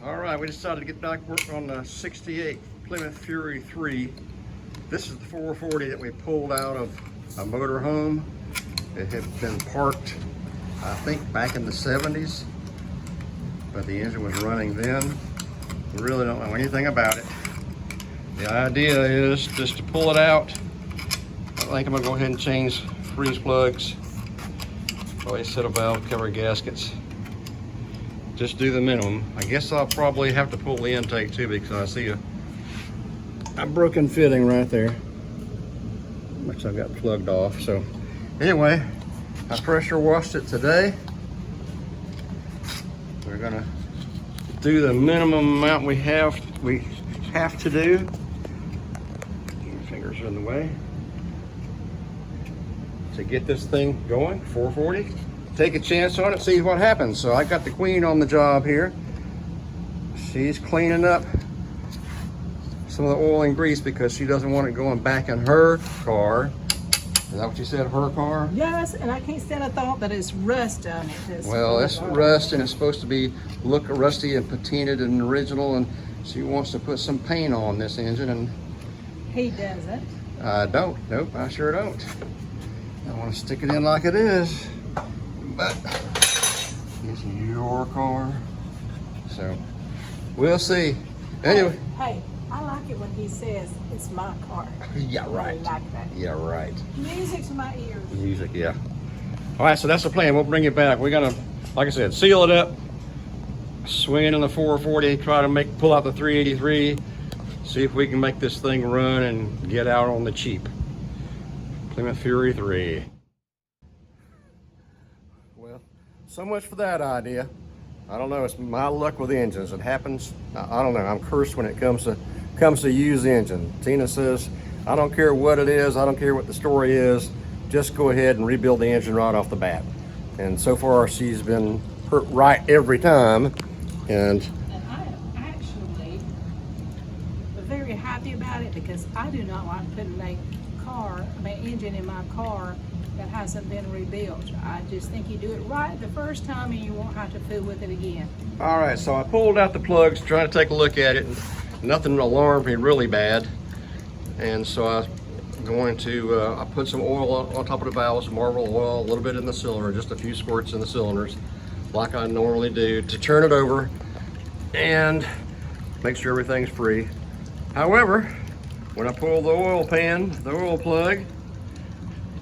All right, we decided to get back work on the 68 Plymouth Fury 3. This is the 440 that we pulled out of a motor home. It had been parked, I think, back in the 70s, but the engine was running then. We really don't know anything about it. The idea is just to pull it out. I think I'm gonna go ahead and change freeze plugs, probably set of valve cover gaskets. Just do the minimum. I guess I'll probably have to pull the intake too, because I see a broken fitting right there, which I got plugged off. So anyway, I pressure washed it today. We're gonna do the minimum amount we have to do. Your fingers are in the way. To get this thing going, 440. Take a chance on it, see what happens. So I got the queen on the job here. She's cleaning up some of the oil and grease because she doesn't want it going back in her car. Is that what you said, her car? Yes, and I can't stand the thought that it's rust on it. Well, it's rust, and it's supposed to be look rusty and patinaed and original, and she wants to put some paint on this engine, and he doesn't. I don't. Nope, I sure don't. I want to stick it in like it is, but it's your car, so we'll see. Anyway. Hey, I like it when he says it's my car. Yeah, right. I like that. Yeah, right. Music to my ears. Music, yeah. All right, so that's the plan. We'll bring it back. We're gonna, like I said, seal it up, swing it in the 440, try to pull out the 383, see if we can make this thing run and get out on the cheap. Plymouth Fury 3. Well, so much for that idea. I don't know, it's my luck with engines. It happens, I don't know, I'm cursed when it comes to used engine. Tina says, I don't care what it is, I don't care what the story is, just go ahead and rebuild the engine right off the bat. And so far she's been right every time. And I am actually very happy about it because I do not like putting an engine in my car that hasn't been rebuilt. I just think you do it right the first time and you won't have to fool with it again. all right, so I pulled out the plugs, trying to take a look at it, and nothing alarmed me really bad. And so I was going to, I put some oil on top of the valves, Marvel oil, a little bit in the cylinder, just a few squirts in the cylinders, like I normally do, to turn it over and make sure everything's free. However, when I pulled the oil pan, the oil plug,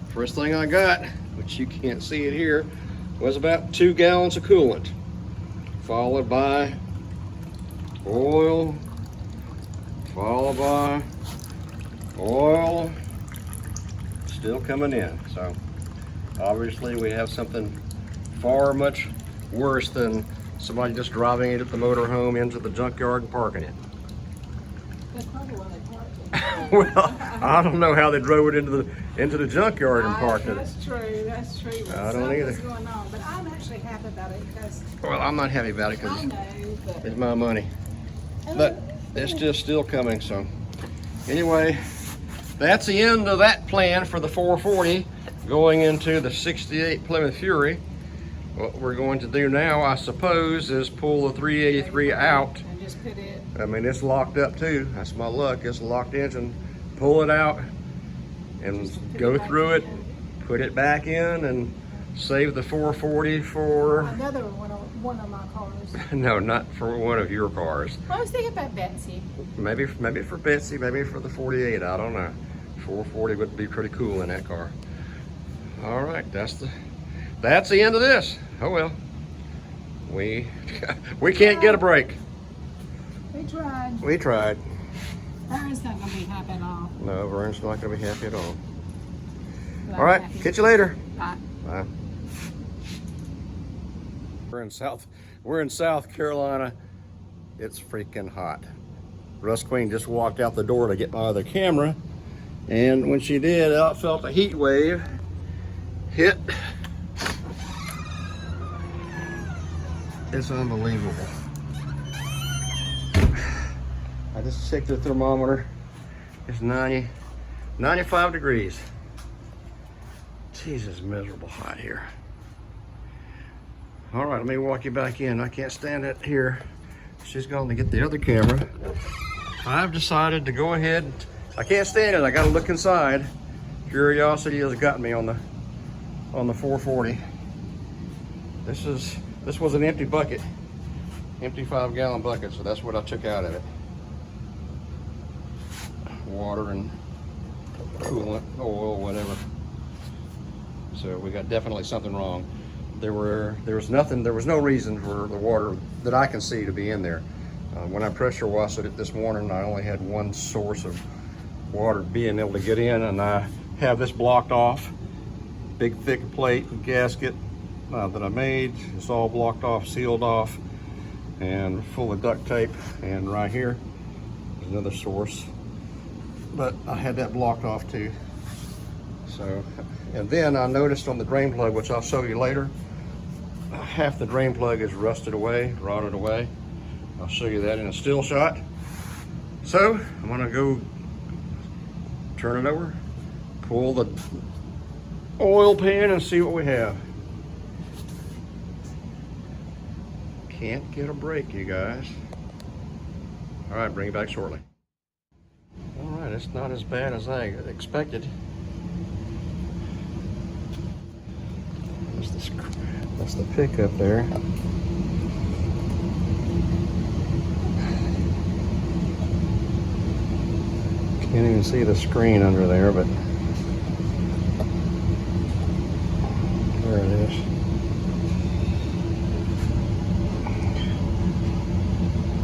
first thing I got, which you can't see it here, was about 2 gallons of coolant, followed by oil, followed by oil, still coming in. So obviously we have something far much worse than somebody just driving it at the motor home into the junkyard and parking it. That's probably why they parked it. Well, I don't know how they drove it into the junkyard and parked it. That's true, that's true. But I don't either. something's going on, but I'm actually happy about it because Well, I'm not happy about it I because know, but it's my money. But it's just still coming, so. Anyway, that's the end of that plan for the 440 going into the 68 Plymouth Fury. What we're going to do now, I suppose, is pull the 383 out. and just put it. I mean, it's locked up too. That's my luck. It's a locked engine. Pull it out and go through it, put it back in, and save the 440 for... Another one of my cars. No, not for one of your cars. I was thinking about Betsy. Maybe for Betsy, maybe for the 48, I don't know. 440 would be pretty cool in that car. All right, that's the end of this. Oh well, we can't get a break. We tried. We tried. Aaron's not gonna be happy at all. No, Vern's not gonna be happy at all. But All right, happy. catch you later. Bye. Bye. We're in South Carolina. It's freaking hot. Russ Queen just walked out the door to get my other camera, and when she did, I felt a heat wave hit. It's unbelievable. I just checked the thermometer. It's 95 degrees. Jesus, miserable hot here. All right, let me walk you back in. I can't stand it here she's going to get the other camera. I've decided to go ahead. I can't stand it. I got to look inside. Curiosity has gotten me on the 440. This was an empty bucket, empty 5-gallon bucket. So that's what I took out of it. Water and coolant, oil, whatever. So we got definitely something wrong. There was no reason for the water that I can see to be in there. When I pressure washed it this morning, I only had one source of water being able to get in, and I have this blocked off. Big thick plate and gasket that I made. It's all blocked off, sealed off, and full of duct tape. And right here is another source, but I had that blocked off too. So, and then I noticed on the drain plug, which I'll show you later, half the drain plug is rusted away, rotted away. I'll show you that in a still shot. So I'm gonna go turn it over, pull the oil pan and see what we have. Can't get a break, you guys. All right, bring it back shortly. All right, it's not as bad as I expected. That's the pickup there. Can't even see the screen under there, but there it is.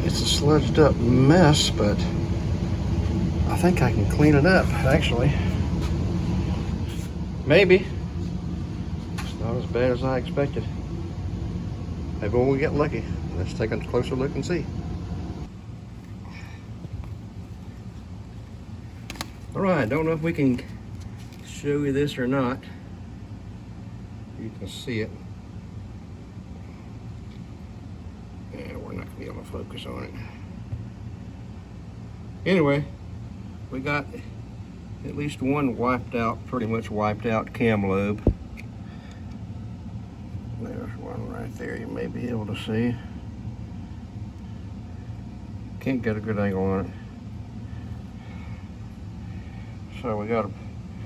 It's a sludged up mess, but I think I can clean it up, actually. Maybe. It's not as bad as I expected. Maybe when we get lucky. Let's take a closer look and see. All right, don't know if we can show you this or not. You can see it. Yeah, we're not gonna be able to focus on it. Anyway, we got at least one wiped out, pretty much wiped out cam lobe. There's one right there you may be able to see. Can't get a good angle on it. So we got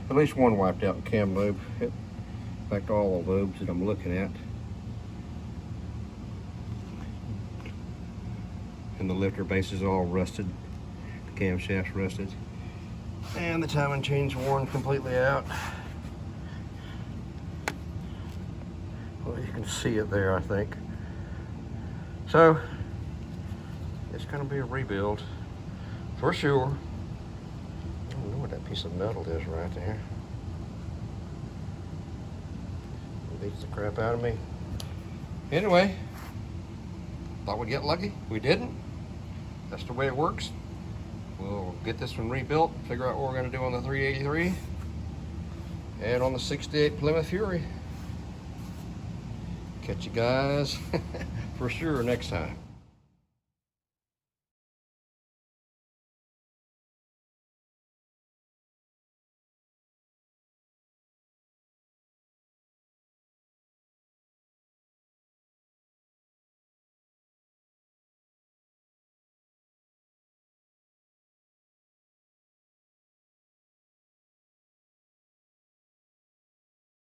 at least one wiped out cam lobe. In fact, all the lobes that I'm looking at. And the lifter base is all rusted. The camshaft's rusted. And the timing chain's worn completely out. Well, you can see it there, I think. So, it's gonna be a rebuild for sure. I don't know what that piece of metal is right there. It beats the crap out of me. Anyway, thought we'd get lucky. We didn't. That's the way it works. We'll get this one rebuilt, figure out what we're gonna do on the 383 and on the 68 Plymouth Fury. Catch you guys for sure next time.